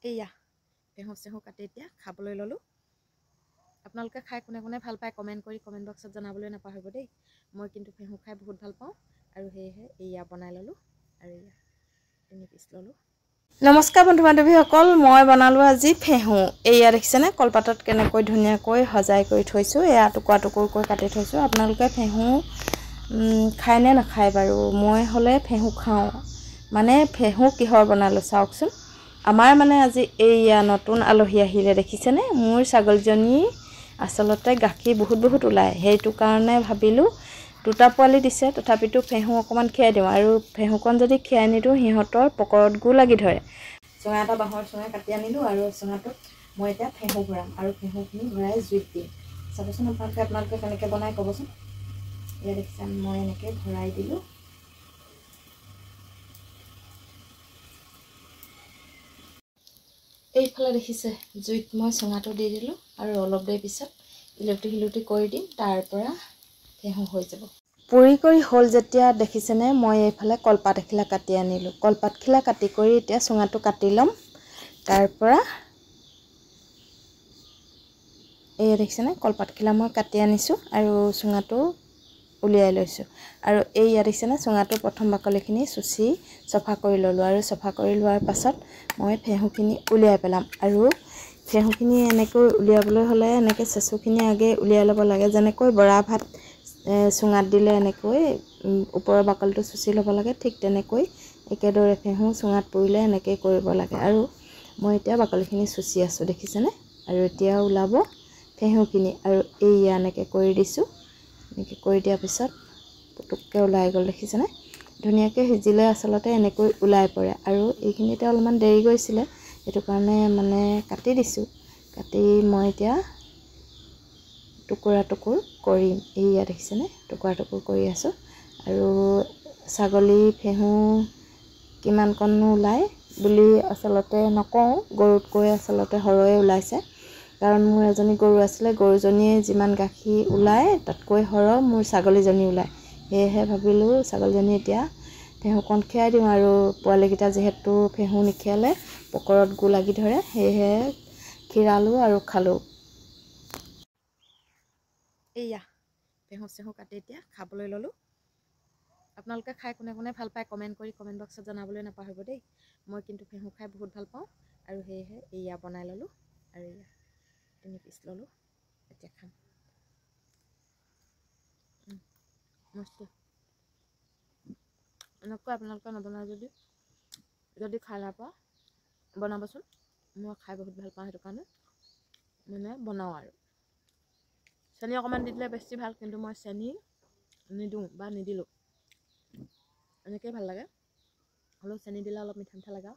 এইয়া পেহু চেহু কাটি এতিয়া খাবলৈ ল'লোঁ। আপোনালোকে খাই কোনে কোনে ভাল পায় কমেণ্ট কৰি কমেণ্ট বক্সত জনাবলৈ নাপাহৰিব দেই। মই কিন্তু পেহু খাই বহুত ভাল পাওঁ আৰু সেয়েহে এইয়া বনাই ল'লোঁ আৰু এয়া 3 পিচ ল'লোঁ। নমস্কাৰ বন্ধু বান্ধৱীসকল, মই বনালোঁ আজি ফেহু। এয়া দেখিছেনে কলপাতত কেনেকৈ ধুনীয়াকৈ সজাই কৰি থৈছোঁ। এয়া টুকুৰা টুকুৰকৈ কাটি থৈছোঁ। আপোনালোকে ফেহু খায় নে নাখায় বাৰু? মই হ'লে ফেহু খাওঁ। মানে ফেহু কিহৰ বনালোঁ চাওকচোন। আমাৰ মানে আজি এইয়া নতুন আলহী আহিলে দেখিছেনে। মোৰ ছাগলীজনী আচলতে গাখীৰ বহুত ওলায়, সেইটো কাৰণে ভাবিলোঁ 2টা পোৱালি দিছে, তথাপিতো ফেহু অকণমান খীৰাই দিওঁ। আৰু ফেহুকণ যদি খীৰাই নিদিওঁ সিহঁতৰ পকৰত গু লাগি ধৰে। চুঙা এটা বাঁহৰ চুঙা কাটি আনিলোঁ আৰু চুঙাটোত মই এতিয়া ফেহু ভৰাম আৰু ফেহুখিনি ভৰাই জুইত দিম। চাবচোন আপোনালোকে কেনেকৈ বনাই ক'বচোন। এয়া দেখিছে মই এনেকৈ ভৰাই দিলোঁ। এইফালে দেখিছে জুইত মই চুঙাটো দি দিলোঁ আৰু অলপ দেৰি পিছত ইলুটি কৰি দিম। তাৰ পৰা ফেহু হৈ যাব। পুৰি কৰি হ'ল যেতিয়া দেখিছেনে, মই এইফালে কলপাত এখিলা কাটি আনিলোঁ। কলপাতখিলা কাটি কৰি এতিয়া চুঙাটো কাটি ল'ম। তাৰ পৰা এই দেখিছেনে কলপাতখিলা মই কাটি আনিছোঁ আৰু চুঙাটো উলিয়াই লৈছোঁ। আৰু এইয়া দেখিছেনে চুঙাটো প্ৰথম বাকলিখিনি চুচি চফা কৰি ল'লোঁ আৰু চফা কৰি লোৱাৰ পাছত মই ফেহুখিনি উলিয়াই পেলাম। আৰু ফেহুখিনি এনেকৈ উলিয়াবলৈ হ'লে এনেকৈ চেচুখিনি আগে উলিয়াই ল'ব লাগে। যেনেকৈ বৰা ভাত চুঙাত দিলে এনেকৈ ওপৰৰ বাকলিটো চুচি ল'ব লাগে, ঠিক তেনেকৈ একেদৰে ফেহু চুঙাত পৰিলে এনেকৈ কৰিব লাগে। আৰু মই এতিয়া বাকলিখিনি চুচি আছোঁ দেখিছেনে। আৰু এতিয়া ওলাব ফেহুখিনি আৰু এইয়া এনেকৈ কৰি দিছোঁ। এনেকৈ কৰি দিয়াৰ পিছত পুটুককৈ ওলাই গ'ল দেখিছেনে। ধুনীয়াকৈ সিজিলে আচলতে এনেকৈ ওলাই পৰে। আৰু এইখিনিতে অলপমান দেৰি গৈছিলে, সেইটো কাৰণে মানে কাটি দিছোঁ। কাটি মই এতিয়া টুকুৰা টুকুৰ কৰিম। এইয়া দেখিছেনে টুকুৰা টুকুৰ কৰি আছোঁ। আৰু ছাগলী ফেহু কিমানকণনো ওলায় বুলি আচলতে নকওঁ, গৰুতকৈ আচলতে সৰহে ওলাইছে। কাৰণ মোৰ এজনী গৰু আছিলে, গৰুজনীয়ে যিমান গাখীৰ ওলায় তাতকৈ সৰহ মোৰ ছাগলীজনী ওলায়। সেয়েহে ভাবিলোঁ ছাগলীজনী এতিয়া ফেহুকণ খীৰাই দিওঁ। আৰু পোৱালীকেইটা যিহেতু ফেহু নিখীৰালে পকৰত গু লাগি ধৰে, সেয়েহে খীৰালোঁ আৰু খালোঁ। এইয়া ফেহু চেহু কাটি এতিয়া খাবলৈ ল'লোঁ। আপোনালোকে খাই কোনে কোনে ভাল পায় কমেণ্ট কৰি কমেণ্ট বক্সত জনাবলৈ নাপাহৰিব দেই। মই কিন্তু ফেহু খাই বহুত ভাল পাওঁ আৰু সেয়েহে এইয়া বনাই ল'লোঁ আৰু এয়া 3 পিচ ল'লোঁ। এতিয়া খাম। মস্ত এনেকৈ আপোনালোকে নবনাই যদি খাই ভাল পাওঁ বনাবচোন। মই খাই বহুত ভাল পাওঁ, সেইটো কাৰণে মানে বনাওঁ আৰু চেনি অকণমান দি দিলে বেছি ভাল, কিন্তু মই চেনি নিদিওঁ বা নিদিলোঁ, এনেকৈয়ে ভাল লাগে। হ'লেও চেনি দিলে অলপ মিঠা মিঠা লাগে।